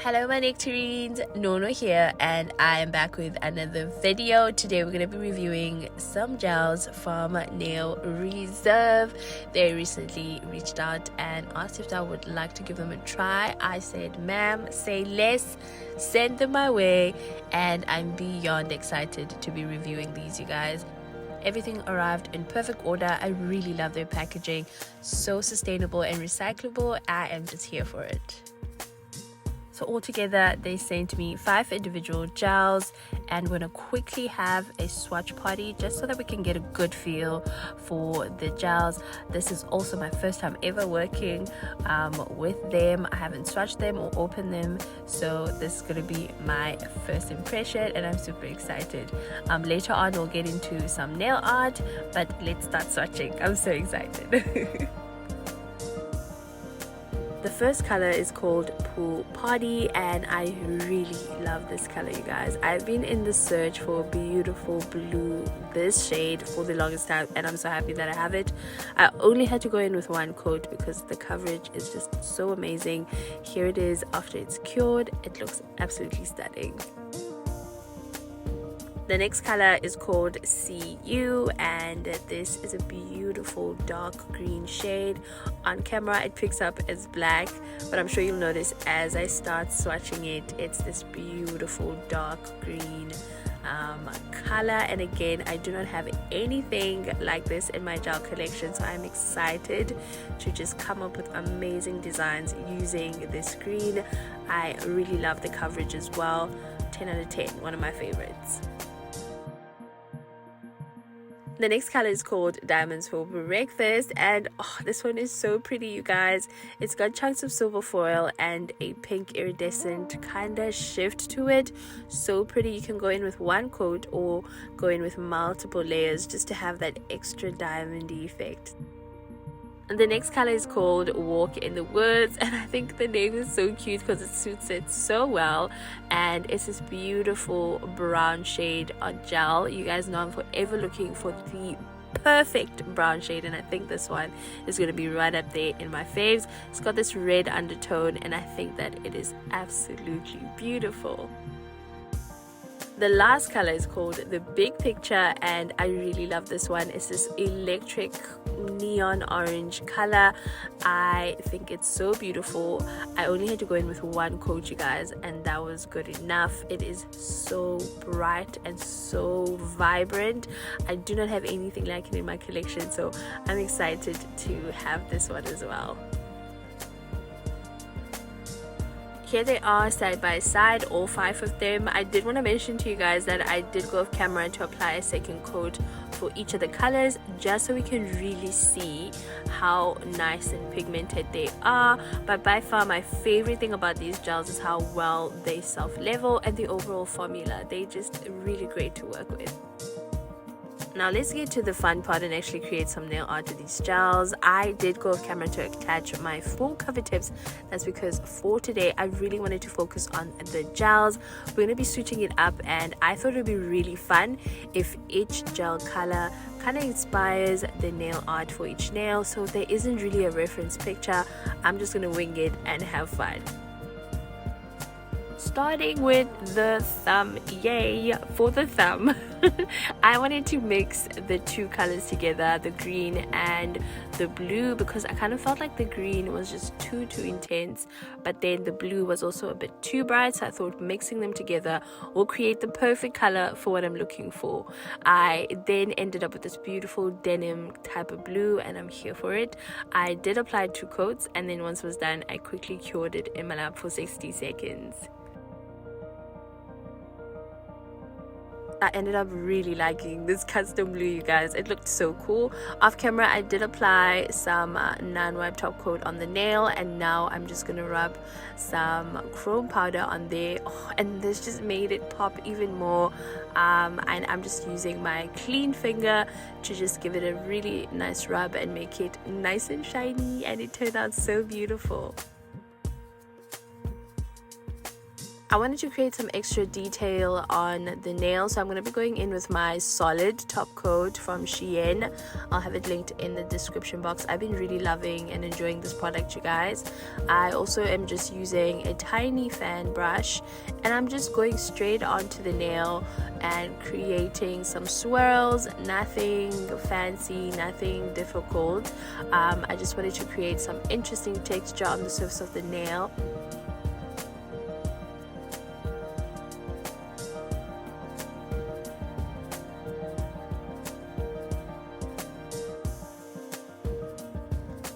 Hello my nectarines, Nono here, and I am back with another video. Today we're going to be reviewing some gels from Nail Reserve. They recently reached out and asked if I would like to give them a try. I said, ma'am, say less, send them my way, and I'm beyond excited to be reviewing these, you guys. Everything arrived in perfect order. I really love their packaging, so sustainable and recyclable. I am just here for it. So altogether, they sent me 5 individual gels, and we're going to quickly have a swatch party just so that we can get a good feel for the gels. This is also my first time ever working with them. I haven't swatched them or opened them, so this is going to be my first impression, and I'm super excited. Later on, we'll get into some nail art, but let's start swatching. I'm so excited. The first color is called Pool Party, and I really love this color, you guys. I've been in the search for a beautiful blue, this shade, for the longest time, and I'm so happy that I have it. I only had to go in with one coat because the coverage is just so amazing. Here it is after it's cured. It looks absolutely stunning. The next color is called See You, and this is a beautiful dark green shade. On camera it picks up as black, but I'm sure you'll notice as I start swatching it, it's this beautiful dark green color. And again, I do not have anything like this in my gel collection, so I'm excited to just come up with amazing designs using this green. I really love the coverage as well. 10 out of 10, one of my favorites. The next color is called Diamonds for Breakfast, and this one is so pretty, you guys. It's got chunks of silver foil and a pink iridescent kind of shift to it. So pretty. You can go in with one coat or go in with multiple layers just to have that extra diamondy effect. And the next color is called Walk in the Woods, and I think the name is so cute because it suits it so well. And it's this beautiful brown shade on gel. You guys know I'm forever looking for the perfect brown shade, and I think this one is going to be right up there in my faves. It's got this red undertone, and I think that it is absolutely beautiful. The last color is called The Big Picture, and I really love this one. It's this electric neon orange color. I think it's so beautiful. I only had to go in with one coat, you guys, and that was good enough. It is so bright and so vibrant. I do not have anything like it in my collection, so I'm excited to have this one as well. Here they are side by side, all 5 of them. I did want to mention to you guys that I did go off camera to apply a second coat for each of the colors, just so we can really see how nice and pigmented they are. But by far my favorite thing about these gels is how well they self-level, and the overall formula. They're just really great to work with. Now let's get to the fun part and actually create some nail art with these gels. I did go off camera to attach my full cover tips. That's because for today I really wanted to focus on the gels. We're going to be switching it up, and I thought it would be really fun if each gel color kind of inspires the nail art for each nail. So there isn't really a reference picture. I'm just going to wing it and have fun. Starting with the thumb, yay for the thumb. I wanted to mix the 2 colors together, the green and the blue, because I kind of felt like the green was just too intense, but then the blue was also a bit too bright, so I thought mixing them together will create the perfect color for what I'm looking for. I then ended up with this beautiful denim type of blue, and I'm here for it. I did apply 2 coats, and then once it was done, I quickly cured it in my lab for 60 seconds. I ended up really liking this custom blue, you guys. It looked so cool. Off camera I did apply some non-wipe top coat on the nail, and now I'm just gonna rub some chrome powder on there, and this just made it pop even more. And I'm just using my clean finger to just give it a really nice rub and make it nice and shiny, and it turned out so beautiful. I wanted to create some extra detail on the nail, so I'm going to be going in with my solid top coat from Shien. I'll have it linked in the description box. I've been really loving and enjoying this product, you guys. I also am just using a tiny fan brush, and I'm just going straight onto the nail and creating some swirls. Nothing fancy, nothing difficult. I just wanted to create some interesting texture on the surface of the nail.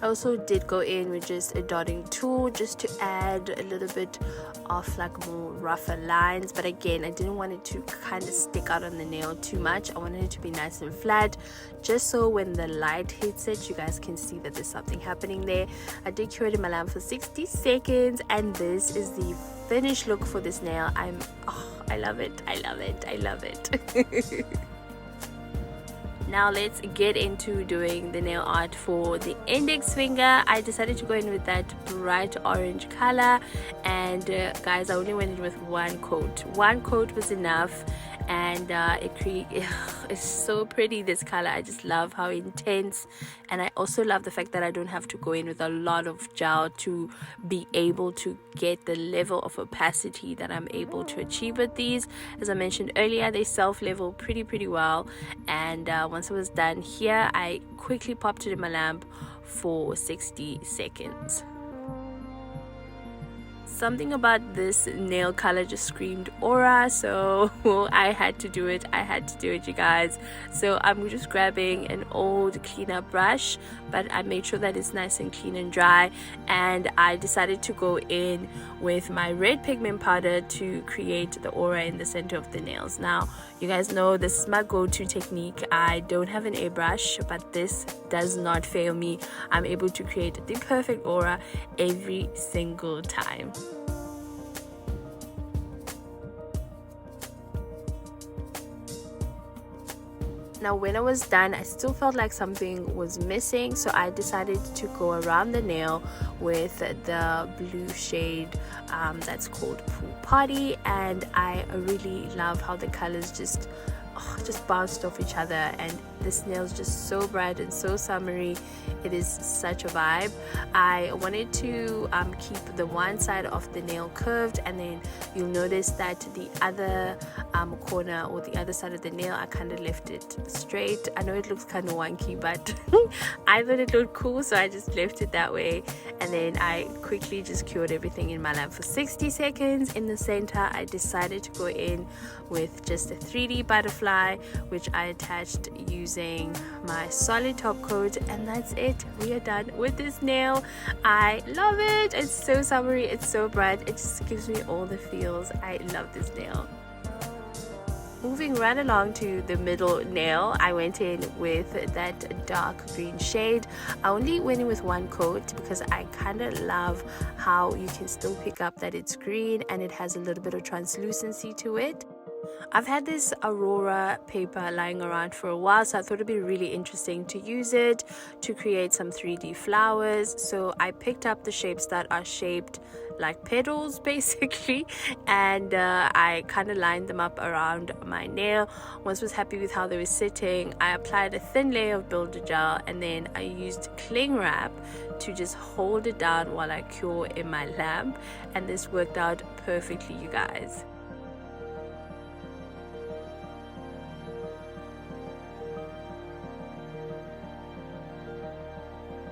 I also did go in with just a dotting tool just to add a little bit of like more rougher lines, but again, I didn't want it to kind of stick out on the nail too much. I wanted it to be nice and flat, just so when the light hits it, you guys can see that there's something happening there. I did cure it in my lamp for 60 seconds, and this is the finished look for this nail. I love it. I love it. I love it. Now let's get into doing the nail art for the index finger. I decided to go in with that bright orange color, and guys, I only went in with one coat. One coat was enough, and it's so pretty, this color. I just love how intense, and I also love the fact that I don't have to go in with a lot of gel to be able to get the level of opacity that I'm able to achieve with these. As I mentioned earlier, they self-level pretty well, and once I was done here, I quickly popped it in my lamp for 60 seconds. Something about this nail color just screamed aura, so I had to do it. You guys. So I'm just grabbing an old cleanup brush, but I made sure that it's nice and clean and dry, and I decided to go in with my red pigment powder to create the aura in the center of the nails. Now, you guys know this is my go-to technique. I don't have an airbrush, but this does not fail me. I'm able to create the perfect aura every single time. Now when I was done, I still felt like something was missing, so I decided to go around the nail with the blue shade that's called Pool Party, and I really love how the colors just bounced off each other, and this nail is just so bright and so summery. It is such a vibe. I wanted to keep the one side of the nail curved, and then you'll notice that the other corner or the other side of the nail, I kind of left it straight. I know it looks kind of wonky, but I thought it looked cool, so I just left it that way. And then I quickly just cured everything in my lamp for 60 seconds. In the center, I decided to go in with just a 3D butterfly, which I attached using my solid top coat, and that's it. We are done with this nail. I love it. It's so summery, it's so bright, it just gives me all the feels. I love this nail. Moving right along to the middle nail, I went in with that dark green shade. I only went in with one coat because I kind of love how you can still pick up that it's green and it has a little bit of translucency to it. I've had this Aurora paper lying around for a while, so I thought it'd be really interesting to use it to create some 3D flowers. So I picked up the shapes that are shaped like petals basically, and I kind of lined them up around my nail. Once I was happy with how they were sitting, I applied a thin layer of builder gel, and then I used cling wrap to just hold it down while I cure in my lamp, and this worked out perfectly, you guys.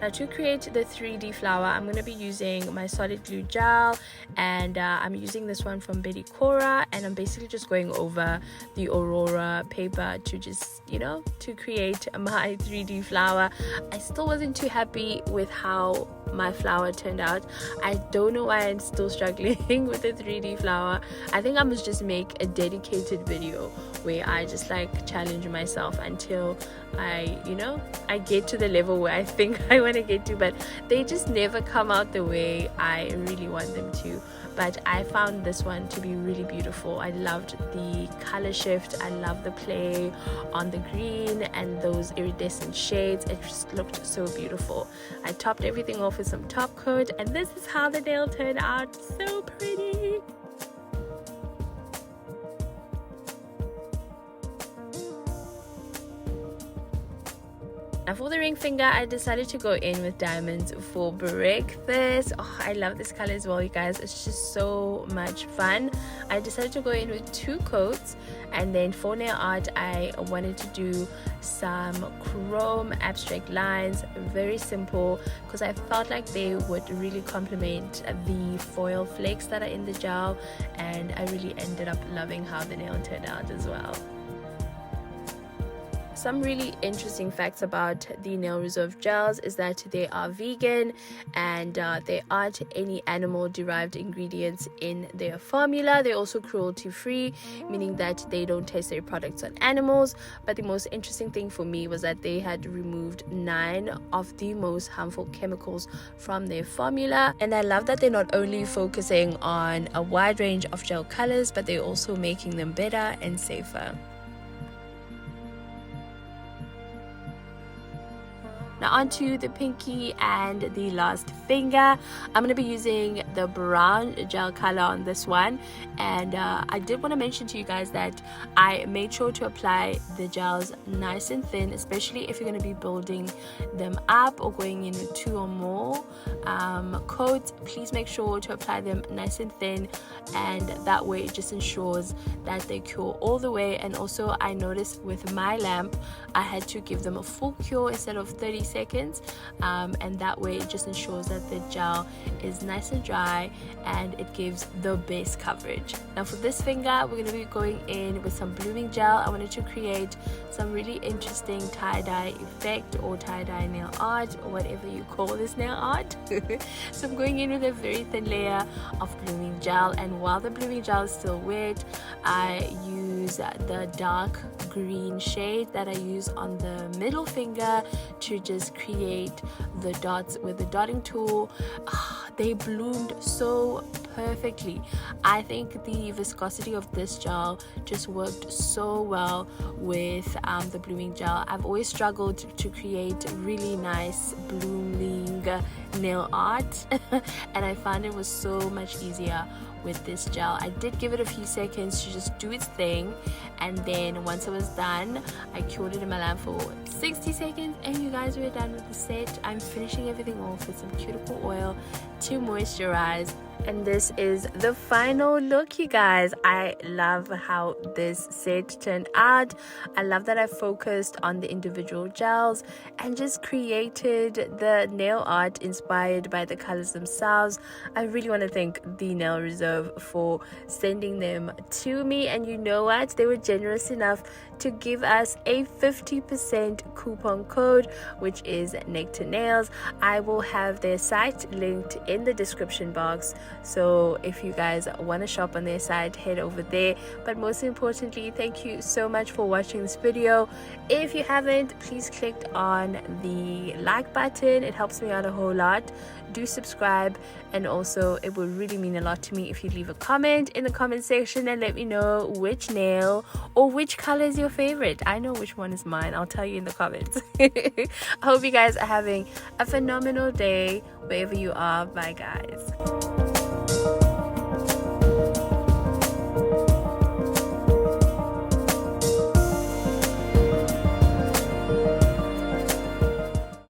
Now to create the 3D flower, I'm going to be using my solid glue gel, and I'm using this one from Betty Cora, and I'm basically just going over the Aurora paper to just, to create my 3D flower. I still wasn't too happy with how my flower turned out. I don't know why I'm still struggling with the 3D flower. I think I must just make a dedicated video where I just challenge myself until I get to the level where I think I want to get to, but they just never come out the way I really want them to. But I found this one to be really beautiful. I loved the color shift. I love the play on the green and those iridescent shades. It just looked so beautiful. I topped everything off with some top coat, and this is how the nail turned out. So pretty. Now for the ring finger, I decided to go in with diamonds for breakfast. Oh, I love this color as well, you guys. It's just so much fun. I decided to go in with 2 coats, and then for nail art, I wanted to do some chrome abstract lines, very simple, because I felt like they would really complement the foil flakes that are in the gel, and I really ended up loving how the nail turned out as well. Some really interesting facts about the Nail Reserve gels is that they are vegan, and there aren't any animal derived ingredients in their formula. They're also cruelty free, meaning that they don't test their products on animals. But the most interesting thing for me was that they had removed 9 of the most harmful chemicals from their formula. And I love that they're not only focusing on a wide range of gel colors, but they're also making them better and safer. Now onto the pinky and the last finger. I'm going to be using the brown gel color on this one, and I did want to mention to you guys that I made sure to apply the gels nice and thin, especially if you're going to be building them up or going in with 2 or more coats. Please make sure to apply them nice and thin, and that way it just ensures that they cure all the way. And also I noticed with my lamp I had to give them a full cure instead of 30 seconds, and that way it just ensures that the gel is nice and dry and it gives the best coverage. Now for this finger, we're going to be going in with some blooming gel. I wanted to create some really interesting tie-dye effect or tie-dye nail art, or whatever you call this nail art. So I'm going in with a very thin layer of blooming gel, and while the blooming gel is still wet, I use the dark green shade that I use on the middle finger to just create the dots with the dotting tool. They bloomed so perfectly. I think the viscosity of this gel just worked so well with the blooming gel. I've always struggled to create really nice blooming nail art and I found it was so much easier with this gel. I did give it a few seconds to just do its thing, and then once it was done, I cured it in my lamp for 60 seconds, and you guys, we're done with the set. I'm finishing everything off with some cuticle oil to moisturize, and this is the final look, you guys. I love how this set turned out. I love that I focused on the individual gels and just created the nail art inspired by the colors themselves. I really want to thank the Nail Reserve for sending them to me, and you know what, they were generous enough to give us a 50% coupon code, which is Nectar Nails. I will have their site linked in the description box, so if you guys want to shop on their site, head over there. But most importantly, thank you so much for watching this video. If you haven't, please click on the like button. It helps me out a whole lot. Do subscribe, and also it would really mean a lot to me if you leave a comment in the comment section and let me know which nail or which color is your favorite. I know which one is mine. I'll tell you in the comments. I hope you guys are having a phenomenal day wherever you are. Bye guys.